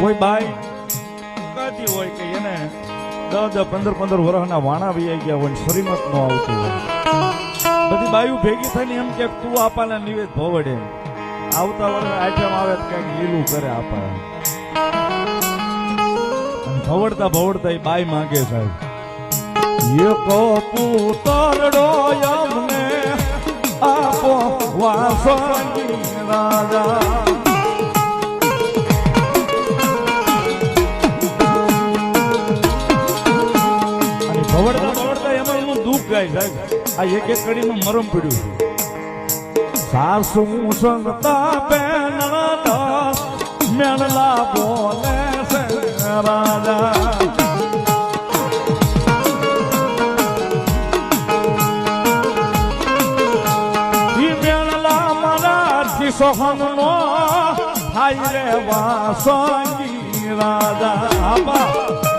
કોઈ બાઈ કહેતી હોય કે એને 10-15 વર્ષના વાણા વહી ગયા હોય, શ્રીમત નો આવતું હોય, બધી બાયું ભેગી થઈને એમ કે તું આપાને નિવેદ ભવડે, આવતા વર્ષે આઈટમ આવે તો કઈક લીલું કરે આપા. ભવડતા ભવડતા એ બાઈ માંગે સાહેબ, એક પુતરડો અમને આપો વાસંગી રાજા. ભવડતા ભવડતા એમાં એનું દુઃખ ગાય સાહેબ. આ એક એક કડીનું મરમ પડ્યું છે. સાસુ સંગતા પેનડા મેળલા બોલે છે રાજા. ઈ મેળલા મારા સોહન નો થાય રે વાસંગી રાજા.